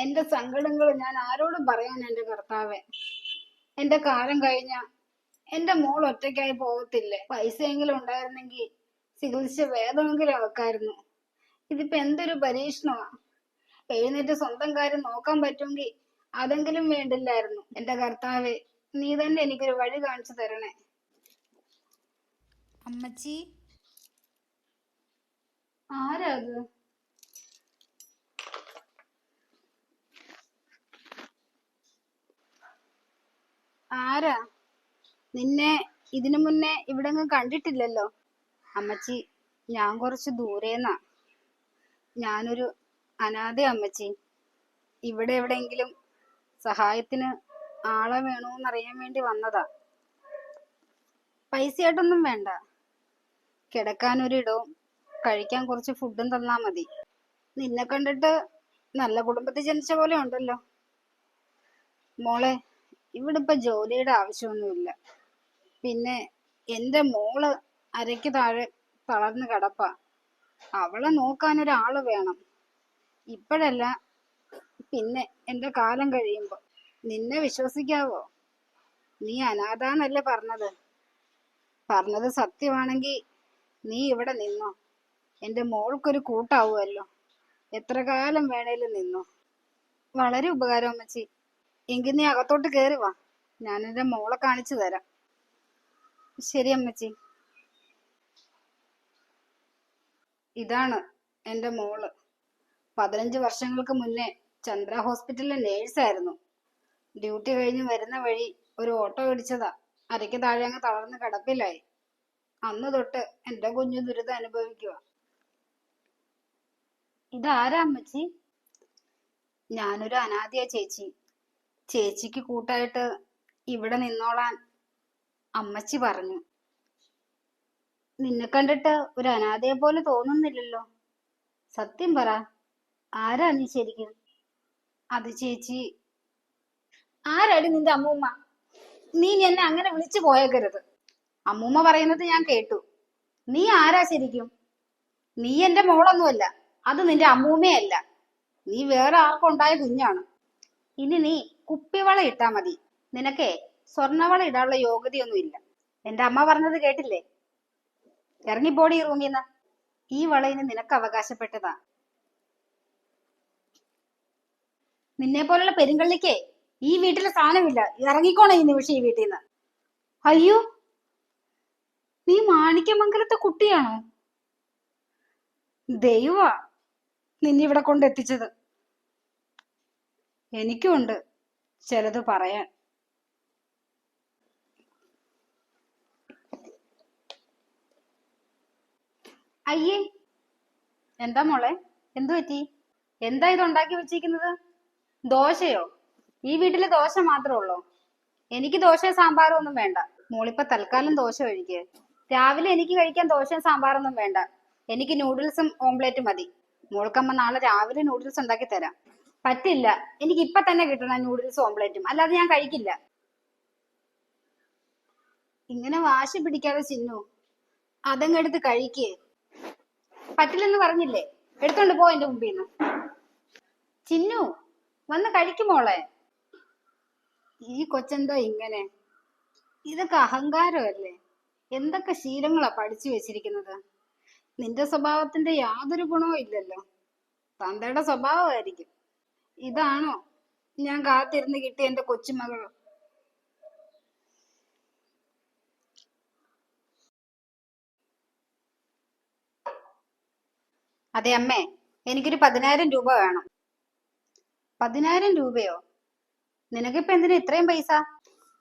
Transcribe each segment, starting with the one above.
എന്റെ സങ്കടങ്ങൾ ഞാൻ ആരോടും പറയാൻ എന്റെ കർത്താവെ. എന്റെ കാലം കഴിഞ്ഞ എന്റെ മോൾ ഒറ്റയ്ക്കായി പോകത്തില്ലേ? പൈസയെങ്കിലും ഉണ്ടായിരുന്നെങ്കിൽ ചികിത്സ വേദമെങ്കിലും വെക്കായിരുന്നു. ഇതിപ്പോ എന്തൊരു പരീക്ഷണമാ. എഴുന്നേറ്റ് സ്വന്തം കാര്യം നോക്കാൻ പറ്റുമെങ്കിൽ അതെങ്കിലും വേണ്ടില്ലായിരുന്നു. എന്റെ കർത്താവെ, നീ തന്നെ എനിക്കൊരു വഴി കാണിച്ചു തരണേ. അമ്മച്ചി, ആരാ അത്? ആരാ? നിന്നെ ഇതിനു മുന്നേ ഇവിടെങ്ങും കണ്ടിട്ടില്ലല്ലോ. അമ്മച്ചി, ഞാൻ കുറച്ച് ദൂരേന്നാ. ഞാനൊരു അനാഥ അമ്മച്ചി. ഇവിടെ എവിടെയെങ്കിലും സഹായത്തിന് ആളെ വേണോന്നറിയാൻ വേണ്ടി വന്നതാ. പൈസയായിട്ടൊന്നും വേണ്ട. കിടക്കാനൊരിടവും കഴിക്കാൻ കുറച്ച് ഫുഡും തന്നാ മതി. നിന്നെ കണ്ടിട്ട് നല്ല കുടുംബത്തിൽ ജനിച്ച പോലെ ഉണ്ടല്ലോ. മോളെ, ഇവിടെ ഇപ്പൊ ജോലിയുടെ ആവശ്യമൊന്നുമില്ല. പിന്നെ എന്റെ മോള് അരയ്ക്ക് താഴെ തളർന്ന് കിടപ്പാ. അവളെ നോക്കാനൊരാള് വേണം. ഇപ്പോഴല്ല, പിന്നെ എന്റെ കാലം കഴിയുമ്പോ. നിന്നെ വിശ്വസിക്കാവോ? നീ അനാഥാന്നല്ലേ പറഞ്ഞത്? പറഞ്ഞത് സത്യമാണെങ്കിൽ നീ ഇവിടെ നിന്നോ. എന്റെ മോൾക്കൊരു കൂട്ടാവുമല്ലോ. എത്ര കാലം വേണേലും നിന്നോ. വളരെ ഉപകാരം അമ്മച്ചി. എങ്കിൽ നീ അകത്തോട്ട് കേറി വാ. ഞാൻ എന്റെ മോളെ കാണിച്ചു തരാം. ശരി അമ്മച്ചി. ഇതാണ് എന്റെ മോള്. 15 വർഷങ്ങൾക്ക് മുന്നേ ചന്ദ്ര ഹോസ്പിറ്റലിലെ നേഴ്സായിരുന്നു. ഡ്യൂട്ടി കഴിഞ്ഞ് വരുന്ന വഴി ഒരു ഓട്ടോ ഇടിച്ചതാ. അരയ്ക്ക് താഴെ അങ്ങ് തളർന്ന് കിടപ്പിലായി. അന്ന് തൊട്ട് എന്റെ കുഞ്ഞു ദുരിതം അനുഭവിക്കുക. ഇതാരാ അമ്മച്ചി? ഞാനൊരു അനാഥയാ ചേച്ചി. ചേച്ചിക്ക് കൂട്ടായിട്ട് ഇവിടെ നിന്നോളാൻ അമ്മച്ചി പറഞ്ഞു. നിന്നെ കണ്ടിട്ട് ഒരു അനാഥയെ പോലെ തോന്നുന്നില്ലല്ലോ. സത്യം പറ, ആരാ നീ ശരിക്കും? അത് ചേച്ചി. ആരാടി നിന്റെ അമ്മൂമ്മ? നീ എന്നെ അങ്ങനെ വിളിച്ചു പോയേക്കരുത്. അമ്മൂമ്മ പറയുന്നത് ഞാൻ കേട്ടു. നീ ആരാ ശരിക്കും? നീ എന്റെ മോളൊന്നുമല്ല. അത് നിന്റെ അമ്മൂമ്മയല്ല. നീ വേറെ ആർക്കുണ്ടായ കുഞ്ഞാണ്. ഇനി നീ കുപ്പിവള ഇട്ടാ മതി. നിനക്കേ സ്വർണവള ഇടാനുള്ള യോഗ്യതയൊന്നും ഇല്ല. എന്റെ അമ്മ പറഞ്ഞത് കേട്ടില്ലേ? ഇറങ്ങിപ്പോടി ഈ റൂമിന്ന്. ഈ വളയിന് നിനക്ക് അവകാശപ്പെട്ടതാ. നിന്നെ പോലുള്ള പെരുങ്കള്ളിക്കേ ഈ വീട്ടിലെ സ്ഥാനമില്ല. ഇറങ്ങിക്കോണ ഈ നിമിഷം ഈ വീട്ടിൽ നിന്ന്. അയ്യോ, നീ മാണിക്യമംഗലത്തെ കുട്ടിയാണോ? ദൈവമാ നിന്നിവിടെ കൊണ്ടെത്തിച്ചത്. എനിക്കുണ്ട് ചിലത് പറയാൻ. അയ്യേ, എന്താ മോളെ? എന്തു പറ്റി? എന്താ ഇത് ഉണ്ടാക്കി വെച്ചിരിക്കുന്നത്? ദോശയോ? ഈ വീട്ടില് ദോശ മാത്രമേ ഉള്ളൂ? എനിക്ക് ദോശയും സാമ്പാറും ഒന്നും വേണ്ട. മോളിപ്പോ തൽക്കാലം ദോശ കഴിക്ക്. രാവിലെ എനിക്ക് കഴിക്കാൻ ദോശയും സാമ്പാറൊന്നും വേണ്ട. എനിക്ക് നൂഡിൽസും ഓംപ്ലേറ്റും മതി. മോൾക്കമ്മ നാളെ രാവിലെ നൂഡിൽസ് ഉണ്ടാക്കി തരാം. പറ്റില്ല, എനിക്ക് ഇപ്പൊ തന്നെ കിട്ടണം നൂഡിൽസും ഓംപ്ലേറ്റും, അല്ലാതെ ഞാൻ കഴിക്കില്ല. ഇങ്ങനെ വാശി പിടിക്കാതെ ചിന്നു, അതങ്ങ് എടുത്ത് കഴിക്കേ. പറ്റില്ലെന്ന് പറഞ്ഞില്ലേ? എടുത്തോണ്ട് പോ എന്റെ മുമ്പിൽ നിന്ന്. ചിന്നു, വന്ന് കഴിക്കുമോളെ. ഈ കൊച്ചെന്തോ ഇങ്ങനെ? ഇതൊക്കെ അഹങ്കാരമല്ലേ? എന്തൊക്കെ ശീലങ്ങളാ പഠിച്ചു വെച്ചിരിക്കുന്നത്. നിന്റെ സ്വഭാവത്തിന്റെ യാതൊരു ഗുണവും ഇല്ലല്ലോ. തന്തയുടെ സ്വഭാവമായിരിക്കും. ഇതാണോ ഞാൻ കാത്തിരുന്ന് കിട്ടിയ എന്റെ കൊച്ചുമകൾ? അതെ അമ്മേ, എനിക്കൊരു 10,000 രൂപ വേണം. 10,000 രൂപയോ? നിനക്കിപ്പോ എന്തിനാ ഇത്രയും പൈസ?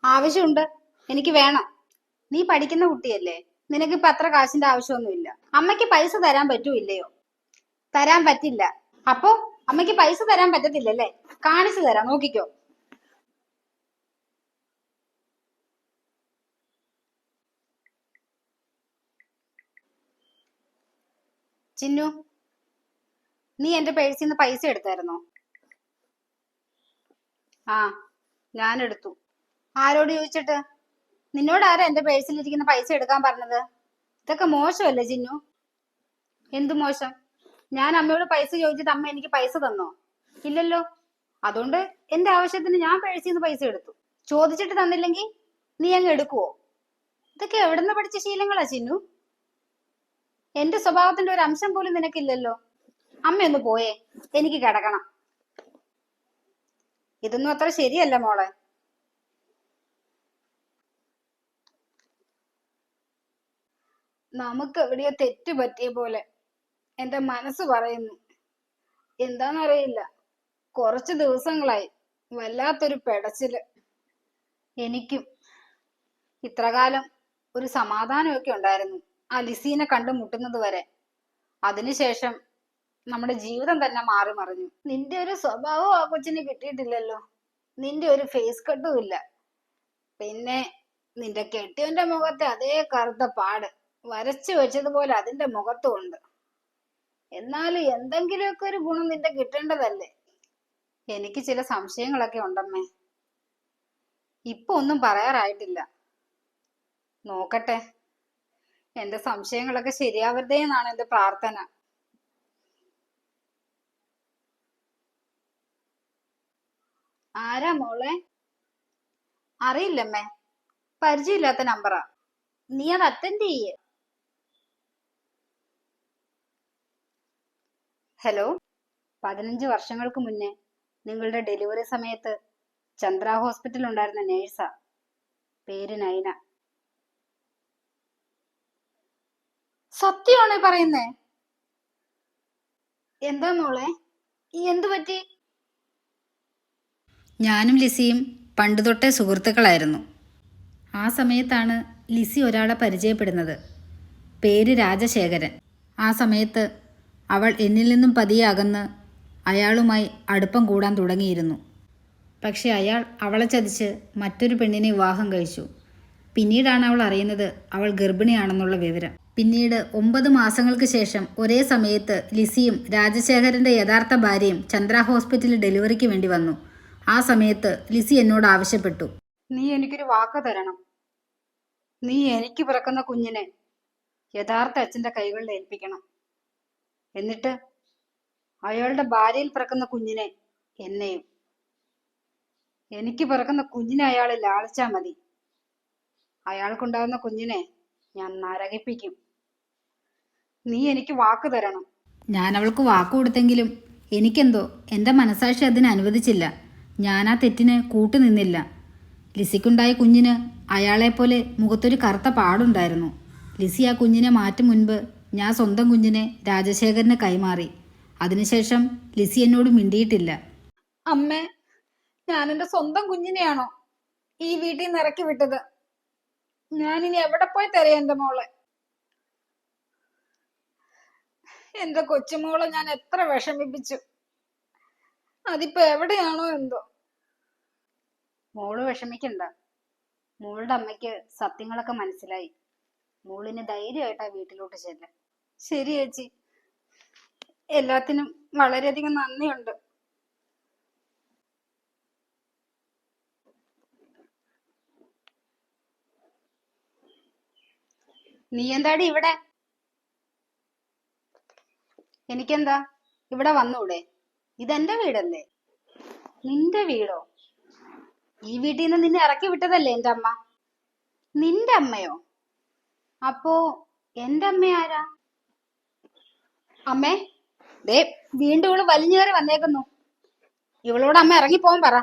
ആവശ്യമുണ്ട്, എനിക്ക് വേണം. നീ പഠിക്കുന്ന കുട്ടിയല്ലേ, നിനക്കിപ്പോ അത്ര കാശിന്റെ ആവശ്യമൊന്നുമില്ല. അമ്മയ്ക്ക് പൈസ തരാൻ പറ്റൂല്ലയോ? തരാൻ പറ്റില്ല. അപ്പോ അമ്മയ്ക്ക് പൈസ തരാൻ പറ്റത്തില്ലല്ലേ? കാണിച്ചു തരാം, നോക്കിക്കോ. ചിന്നു, നീ എന്റെ പേഴ്സിൽ നിന്ന് പൈസ എടുത്തായിരുന്നോ? ആ, ഞാൻ എടുത്തു. ആരോട് ചോദിച്ചിട്ട്? നിന്നോട് ആരാ എന്റെ പേഴ്സിലിരിക്കുന്ന പൈസ എടുക്കാൻ പറഞ്ഞത്? ഇതൊക്കെ മോശമല്ലേ ചിന്നു? എന്തു മോശം? ഞാൻ അമ്മയോട് പൈസ ചോദിച്ചിട്ട് അമ്മ എനിക്ക് പൈസ തന്നോ? ഇല്ലല്ലോ. അതുകൊണ്ട് എന്റെ ആവശ്യത്തിന് ഞാൻ പേഴ്സിന്ന് പൈസ എടുത്തു. ചോദിച്ചിട്ട് തന്നില്ലെങ്കിൽ നീ അങ്ങ് എടുക്കുവോ? ഇതൊക്കെ എവിടുന്ന് പഠിച്ച ശീലങ്ങളാ ചിന്നു? എന്റെ സ്വഭാവത്തിന്റെ ഒരു അംശം പോലും നിനക്കില്ലല്ലോ. അമ്മയൊന്ന് പോയേ, എനിക്ക് കിടക്കണം. ഇതൊന്നും അത്ര ശരിയല്ല മോളെ. നമുക്ക് എവിടെയോ തെറ്റ് പറ്റിയ പോലെ എന്റെ മനസ്സ് പറയുന്നു. എന്താന്നറിയില്ല, കുറച്ച് ദിവസങ്ങളായി വല്ലാത്തൊരു പെടച്ചില്. എനിക്കും ഇത്രകാലം ഒരു സമാധാനമൊക്കെ ഉണ്ടായിരുന്നു ആ ലിസീനെ കണ്ടുമുട്ടുന്നത് വരെ. അതിനുശേഷം നമ്മുടെ ജീവിതം തന്നെ മാറി മറിഞ്ഞു. നിന്റെ ഒരു സ്വഭാവം ആ കൊച്ചിന് കിട്ടിയിട്ടില്ലല്ലോ. നിന്റെ ഒരു ഫേസ് കട്ടും ഇല്ല. പിന്നെ നിന്റെ കെട്ടിയവന്റെ മുഖത്തെ അതേ കറുത്ത പാട് വരച്ചു വെച്ചതുപോലെ അതിന്റെ മുഖത്തും ഉണ്ട്. എന്നാലും എന്തെങ്കിലുമൊക്കെ ഒരു ഗുണം നിന്റെ കിട്ടേണ്ടതല്ലേ? എനിക്ക് ചില സംശയങ്ങളൊക്കെ ഉണ്ടമ്മേ. ഇപ്പൊ ഒന്നും പറയാറായിട്ടില്ല. നോക്കട്ടെ, എന്റെ സംശയങ്ങളൊക്കെ ശരിയാവരുതേ എന്നാണ് എന്റെ പ്രാർത്ഥന. ആരാ മോളെ? അറിയില്ലമ്മേ, പരിചയമില്ലാത്ത നമ്പറാ. നീ അത് അറ്റൻഡ് ചെയ്യേ. ഹലോ. 15 വർഷങ്ങൾക്ക് മുന്നേ നിങ്ങളുടെ ഡെലിവറി സമയത്ത് ചന്ദ്ര ഹോസ്പിറ്റലിൽ ഉണ്ടായിരുന്ന നേഴ്സാ. പേര് നൈന. സത്യമാണോ പറയുന്നേ? എന്താ മോളെ, എന്തു പറ്റി? ഞാനും ലിസിയും പണ്ട് തൊട്ടേ സുഹൃത്തുക്കളായിരുന്നു. ആ സമയത്താണ് ലിസി ഒരാളെ പരിചയപ്പെടുന്നത്. പേര് രാജശേഖരൻ. ആ സമയത്ത് അവൾ എന്നിൽ നിന്നും പതിയെ അകന്ന് അയാളുമായി അടുപ്പം കൂടാൻ തുടങ്ങിയിരുന്നു. പക്ഷെ അയാൾ അവളെ ചതിച്ച് മറ്റൊരു പെണ്ണിനെ വിവാഹം കഴിച്ചു. പിന്നീടാണ് അവൾ അറിയുന്നത് അവൾ ഗർഭിണിയാണെന്നുള്ള വിവരം. പിന്നീട് 9 മാസങ്ങൾക്ക് ശേഷം ഒരേ സമയത്ത് ലിസിയും രാജശേഖരൻ്റെ യഥാർത്ഥ ഭാര്യയും ചന്ദ്ര ഹോസ്പിറ്റലിൽ ഡെലിവറിക്ക് വേണ്ടി വന്നു. ആ സമയത്ത് ലിസി എന്നോട് ആവശ്യപ്പെട്ടു, നീ എനിക്കൊരു വാക്ക് തരണം. നീ എനിക്ക് പിറക്കുന്ന കുഞ്ഞിനെ യഥാർത്ഥ അച്ഛന്റെ കൈകളിൽ ഏൽപ്പിക്കണം. എന്നിട്ട് അയാളുടെ ഭാര്യയിൽ പിറക്കുന്ന കുഞ്ഞിനെ എന്നെയും. എനിക്ക് പിറക്കുന്ന കുഞ്ഞിനെ അയാൾ ലാളിച്ചാ മതി. അയാൾക്കുണ്ടാകുന്ന കുഞ്ഞിനെ ഞാൻ നരകിപ്പിക്കും. നീ എനിക്ക് വാക്ക് തരണം. ഞാൻ അവൾക്ക് വാക്ക് കൊടുത്തെങ്കിലും എനിക്കെന്തോ എൻ്റെ മനസാക്ഷി അതിന് അനുവദിച്ചില്ല. ഞാൻ ആ തെറ്റിന് കൂട്ടുനിന്നില്ല. ലിസിക്കുണ്ടായ കുഞ്ഞിന് അയാളെപ്പോലെ മുഖത്തൊരു കറുത്ത പാടുണ്ടായിരുന്നു. ലിസി ആ കുഞ്ഞിനെ മാറ്റും മുൻപ് ഞാൻ സ്വന്തം കുഞ്ഞിനെ രാജശേഖരന് കൈമാറി. അതിനുശേഷം ലിസി എന്നോട് മിണ്ടിയിട്ടില്ല. അമ്മേ, ഞാൻ എന്റെ സ്വന്തം കുഞ്ഞിനെയാണോ ഈ വീട്ടിൽ നിന്ന് ഇറക്കി വിട്ടത്? ഞാനിനി എവിടെ പോയി തരാം എന്റെ മോളെ? എന്റെ കൊച്ചുമോളെ ഞാൻ എത്ര വിഷമിപ്പിച്ചു. അതിപ്പോ എവിടെയാണോ എന്തോ. മോള് വിഷമിക്കണ്ട. മോളുടെ അമ്മയ്ക്ക് സത്യങ്ങളൊക്കെ മനസ്സിലായി. മോളിന് ധൈര്യമായിട്ടാ വീട്ടിലോട്ട് ചെല്ലാം. ശരി ചേച്ചി, എല്ലാത്തിനും വളരെയധികം നന്ദിയുണ്ട്. നീ എന്താടി ഇവിടെ? എനിക്കെന്താ, ഇവിടെ വന്നൂടെ? ഇതെന്റെ വീടല്ലേ. നിന്റെ വീടോ? ഈ വീട്ടിൽ നിന്ന് നിന്നെ ഇറക്കി വിട്ടതല്ലേ എന്റെ അമ്മ. നിന്റെ അമ്മയോ? അപ്പോ എന്റെ അമ്മ ആരാ? അമ്മേ, ദേ വീണ്ടും ഇവള് വലിഞ്ഞേറി വന്നേക്കുന്നു. ഇവളോട് അമ്മ ഇറങ്ങിപ്പോവാൻ പറ.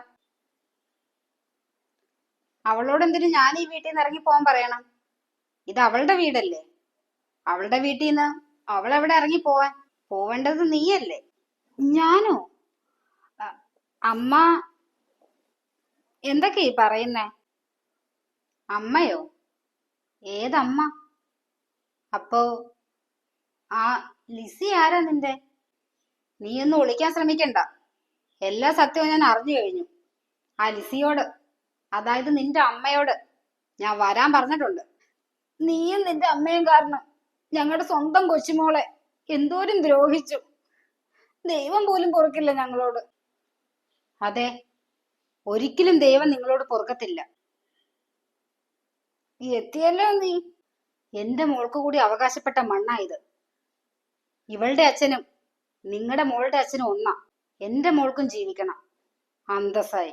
അവളോട് എന്തിനു ഞാൻ ഈ വീട്ടിൽ നിന്ന് ഇറങ്ങിപ്പോവാൻ പറയണം? ഇത് അവളുടെ വീടല്ലേ. അവളുടെ വീട്ടിൽ നിന്ന് അവളെവിടെ ഇറങ്ങി പോവാൻ? പോവേണ്ടത് നീയല്ലേ. ഞാനോ? അമ്മ എന്തൊക്കെ ഈ പറയുന്നേ? അമ്മയോ? ഏതമ്മ? അപ്പോ ആ ലിസി ആരാ നിന്റെ? നീ ഒന്ന് ഒളിക്കാൻ ശ്രമിക്കണ്ട. എല്ലാ സത്യവും ഞാൻ അറിഞ്ഞു കഴിഞ്ഞു. ആ ലിസിയോട്, അതായത് നിന്റെ അമ്മയോട് ഞാൻ വരാൻ പറഞ്ഞിട്ടുണ്ട്. നീയും നിന്റെ അമ്മയും കാരണം ഞങ്ങളുടെ സ്വന്തം കൊച്ചുമോളെ എന്തോരം ദ്രോഹിച്ചു. ദൈവം പോലും പൊറുക്കില്ല ഞങ്ങളോട്. അതെ, ഒരിക്കലും ദൈവം നിങ്ങളോട് പൊറുക്കത്തില്ല. എത്തിയല്ലോ നീ. എന്റെ മോൾക്ക് കൂടി അവകാശപ്പെട്ട മണ്ണാ ഇത്. ഇവളുടെ അച്ഛനും നിങ്ങളുടെ മോളുടെ അച്ഛനും ഒന്നാ. എന്റെ മോൾക്കും ജീവിക്കണം. അന്തസ്സായി.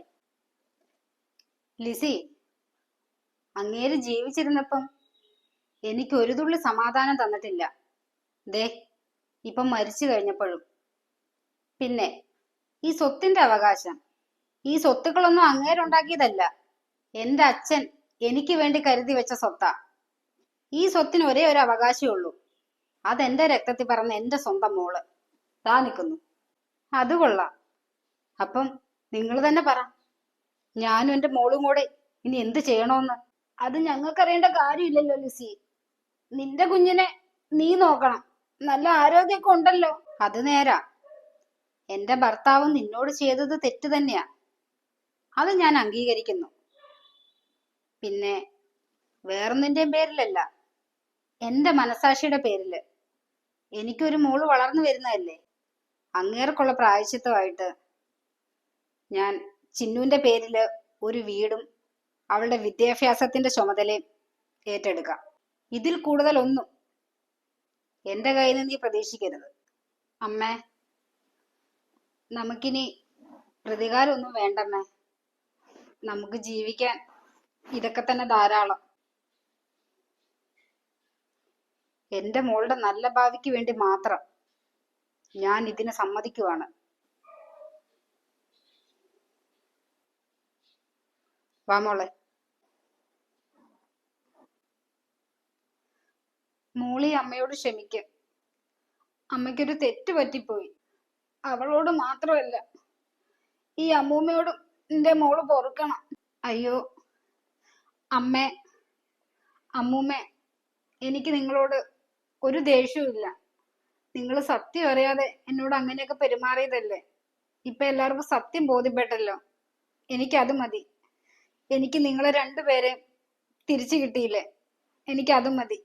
ലിസി, അങ്ങേര് ജീവിച്ചിരുന്നപ്പം എനിക്ക് ഒരു തുള്ളി സമാധാനം തന്നിട്ടില്ല. ദേ ഇപ്പം മരിച്ചു കഴിഞ്ഞപ്പോഴും. പിന്നെ ഈ സ്വത്തിന്റെ അവകാശം, ഈ സ്വത്തുക്കളൊന്നും അങ്ങേരുണ്ടാക്കിയതല്ല. എന്റെ അച്ഛൻ എനിക്ക് വേണ്ടി കരുതി വെച്ച സ്വത്താ. ഈ സ്വത്തിന് ഒരേ ഒരു അവകാശമേ ഉള്ളൂ. അതെന്റെ രക്തത്തിൽ പറഞ്ഞ എന്റെ സ്വന്തം മോള് താ നിൽക്കുന്നു. അത് കൊള്ളാം. അപ്പം നിങ്ങൾ തന്നെ പറ, ഞാനും എന്റെ മോളും കൂടെ ഇനി എന്ത് ചെയ്യണോന്ന്. അത് ഞങ്ങൾക്കറിയേണ്ട കാര്യമില്ലല്ലോ ലിസി. നിന്റെ കുഞ്ഞിനെ നീ നോക്കണം. നല്ല ആരോഗ്യമൊക്കെ ഉണ്ടല്ലോ. അത് നേരാ. എന്റെ ഭർത്താവ് നിന്നോട് ചെയ്തത് തെറ്റ് തന്നെയാ. അത് ഞാൻ അംഗീകരിക്കുന്നു. പിന്നെ വേറൊന്നിന്റെയും പേരിലല്ല, എന്റെ മനസാക്ഷിയുടെ പേരില്. എനിക്കൊരു മോള് വളർന്നു വരുന്നതല്ലേ. അങ്ങേർക്കുള്ള പ്രായശ്ചിത്തമായിട്ട് ഞാൻ ചിന്നുവിന്റെ പേരില് ഒരു വീടും അവളുടെ വിദ്യാഭ്യാസത്തിന്റെ ചുമതലയും ഏറ്റെടുക്കാം. ഇതിൽ കൂടുതലൊന്നും എന്റെ കയ്യിൽ നിന്ന് നീ പ്രതീക്ഷിക്കരുത്. അമ്മേ, നമുക്കിനി പ്രതികാരമൊന്നും വേണ്ടമ്മേ. നമുക്ക് ജീവിക്കാൻ ഇതൊക്കെ തന്നെ ധാരാളം. എന്റെ മോളുടെ നല്ല ഭാവിക്ക് വേണ്ടി മാത്രം ഞാൻ ഇതിന് സമ്മതിക്കുവാണ്. വാ മോളെ. മോളി അമ്മയോട് ക്ഷമിക്ക്. അമ്മയ്ക്കൊരു തെറ്റ് പറ്റിപ്പോയി. അവളോട് മാത്രമല്ല, ഈ അമ്മൂമ്മയോടും എന്റെ മോള് പൊറുക്കണം. അയ്യോ അമ്മേ, അമ്മൂമ്മേ, എനിക്ക് നിങ്ങളോട് ഒരു ദേഷ്യവും ഇല്ല. നിങ്ങൾ സത്യം അറിയാതെ എന്നോട് അങ്ങനെയൊക്കെ പെരുമാറിയതല്ലേ. ഇപ്പൊ എല്ലാവർക്കും സത്യം ബോധ്യപ്പെട്ടല്ലോ. എനിക്കത് മതി. എനിക്ക് നിങ്ങളെ രണ്ടുപേരെ തിരിച്ചു കിട്ടിയില്ലേ, എനിക്കത് മതി.